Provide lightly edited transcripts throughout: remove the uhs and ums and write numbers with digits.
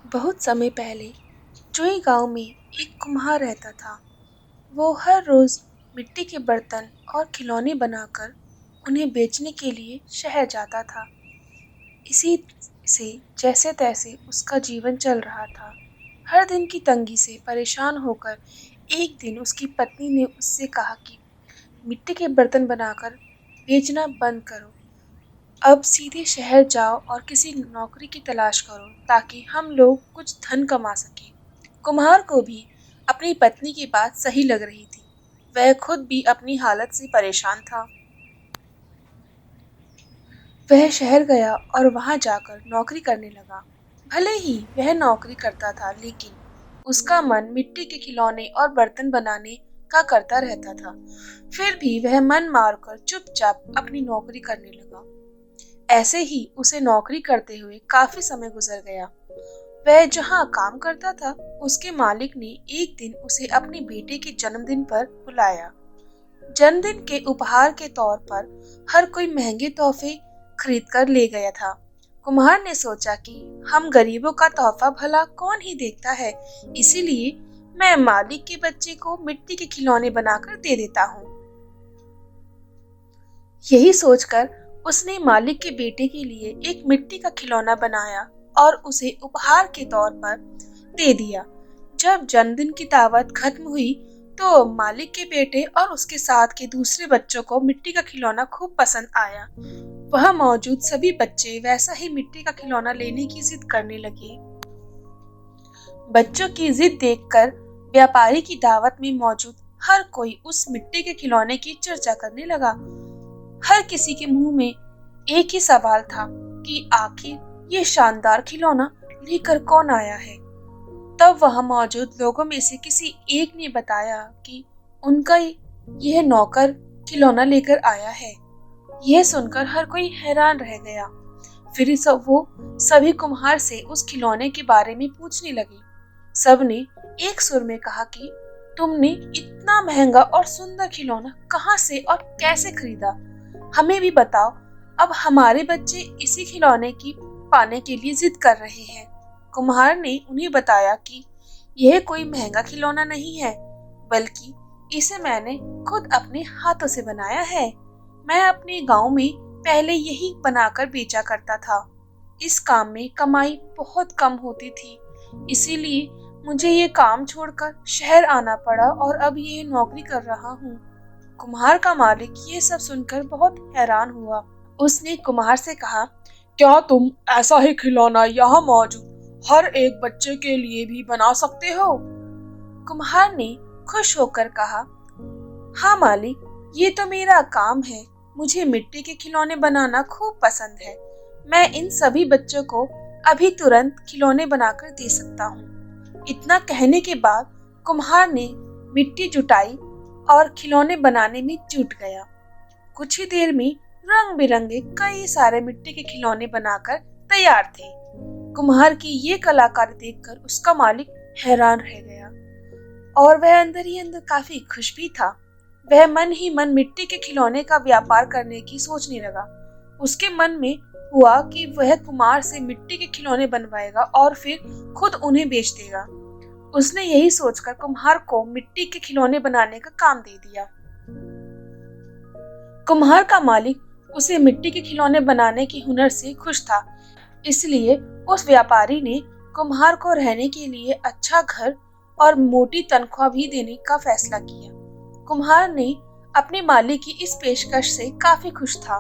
बहुत समय पहले चुई गांव में एक कुम्हार रहता था। वो हर रोज मिट्टी के बर्तन और खिलौने बनाकर उन्हें बेचने के लिए शहर जाता था। इसी से जैसे तैसे उसका जीवन चल रहा था। हर दिन की तंगी से परेशान होकर एक दिन उसकी पत्नी ने उससे कहा कि मिट्टी के बर्तन बनाकर बेचना बंद करो। अब सीधे शहर जाओ और किसी नौकरी की तलाश करो ताकि हम लोग कुछ धन कमा सकें। कुम्हार को भी अपनी पत्नी की बात सही लग रही थी। वह खुद भी अपनी हालत से परेशान था। वह शहर गया और वहां जाकर नौकरी करने लगा। भले ही वह नौकरी करता था, लेकिन उसका मन मिट्टी के खिलौने और बर्तन बनाने का करता रहता था। फिर भी वह मन मारकर चुपचाप अपनी नौकरी करने लगा। ऐसे ही उसे नौकरी करते हुए काफी समय गुजर गया। वह जहाँ काम करता था, उसके मालिक ने एक दिन उसे अपने बेटे के जन्मदिन पर बुलाया। जन्मदिन के उपहार के तौर पर हर कोई महंगे तोहफे खरीद कर ले गया था। कुम्हार ने सोचा कि हम गरीबों का तोहफा भला कौन ही देखता है, इसीलिए मैं मालिक के बच्चे को मिट्टी के खिलौने बनाकर दे देता हूँ। यही सोचकर उसने मालिक के बेटे के लिए एक मिट्टी का खिलौना बनाया और उसे उपहार के तौर पर दे दिया। जब जन्मदिन की दावत खत्म हुई तो मालिक के बेटे और उसके साथ के दूसरे बच्चों को मिट्टी का खिलौना खूब पसंद आया। वह मौजूद सभी बच्चे वैसा ही मिट्टी का खिलौना लेने की जिद करने लगे। बच्चों की जिद देखकर व्यापारी की दावत में मौजूद हर कोई उस मिट्टी के खिलौने की चर्चा करने लगा। हर किसी के मुंह में एक ही सवाल था कि आखिर ये शानदार खिलौना लेकर कौन आया है। तब वहां मौजूद लोगों में से किसी एक ने बताया कि उनका यह नौकर खिलौना लेकर आया है। यह सुनकर हर कोई हैरान रह गया। फिर वो सभी कुम्हार से उस खिलौने के बारे में पूछने लगे। सबने एक सुर में कहा कि तुमने इतना महंगा और सुंदर खिलौना कहाँ से और कैसे खरीदा? हमें भी बताओ। अब हमारे बच्चे इसी खिलौने की पाने के लिए जिद कर रहे हैं। कुम्हार ने उन्हें बताया कि यह कोई महंगा खिलौना नहीं है, बल्कि इसे मैंने खुद अपने हाथों से बनाया है। मैं अपने गांव में पहले यही बनाकर बेचा करता था। इस काम में कमाई बहुत कम होती थी, इसीलिए मुझे ये काम छोड़कर शहर आना पड़ा और अब ये नौकरी कर रहा हूँ। कुम्हार का मालिक ये सब सुनकर बहुत हैरान हुआ। उसने कुम्हार से कहा, क्या तुम ऐसा ही खिलौना यहाँ मौजूद हर एक बच्चे के लिए भी बना सकते हो? कुम्हार ने खुश होकर कहा, हाँ मालिक, ये तो मेरा काम है। मुझे मिट्टी के खिलौने बनाना खूब पसंद है। मैं इन सभी बच्चों को अभी तुरंत खिलौने बनाकर दे सकता हूँ। इतना कहने के बाद कुम्हार ने मिट्टी जुटाई और खिलौने बनाने में जुट गया। कुछ ही देर में रंग बिरंगे कई सारे मिट्टी के खिलौने बनाकर तैयार थे। कुम्हार की ये कलाकारी देखकर उसका मालिक हैरान रह गया और वह अंदर ही अंदर काफी खुश भी था। वह मन ही मन मिट्टी के खिलौने का व्यापार करने की सोचने लगा। उसके मन में हुआ कि वह कुम्हार से मिट्टी के खिलौने बनवाएगा और फिर खुद उन्हें बेच देगा। उसने यही सोचकर कुम्हार को मिट्टी के खिलौने बनाने का काम दे दिया। कुम्हार का मालिक उसे मिट्टी के खिलौने बनाने के हुनर से खुश था, इसलिए उस व्यापारी ने कुम्हार को रहने के लिए अच्छा घर और मोटी तनख्वाह भी देने का फैसला किया। कुम्हार ने अपने मालिक की इस पेशकश से काफी खुश था।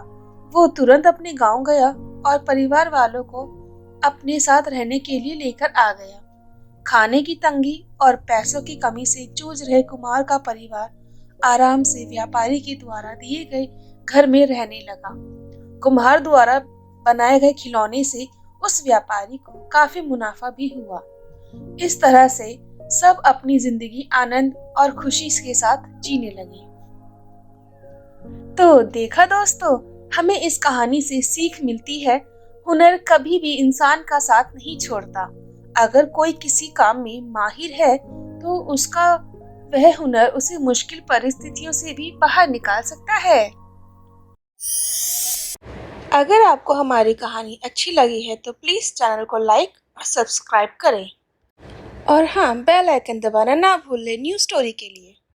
वो तुरंत अपने गांव गया और परिवार वालों को अपने साथ रहने के लिए लेकर आ गया। खाने की तंगी और पैसों की कमी से जूझ रहे कुम्हार का परिवार आराम से व्यापारी के द्वारा दिए गए घर में रहने लगा। कुम्हार द्वारा बनाए गए खिलौने से उस व्यापारी को काफी मुनाफा भी हुआ। इस तरह से सब अपनी जिंदगी आनंद और खुशी के साथ जीने लगे। तो देखा दोस्तों, हमें इस कहानी से सीख मिलती है, हुनर कभी भी इंसान का साथ नहीं छोड़ता। अगर कोई किसी काम में माहिर है तो उसका वह हुनर उसे मुश्किल परिस्थितियों से भी बाहर निकाल सकता है। अगर आपको हमारी कहानी अच्छी लगी है तो प्लीज़ चैनल को लाइक और सब्सक्राइब करें। और हाँ, बेल आइकन दबाना ना भूलें न्यू स्टोरी के लिए।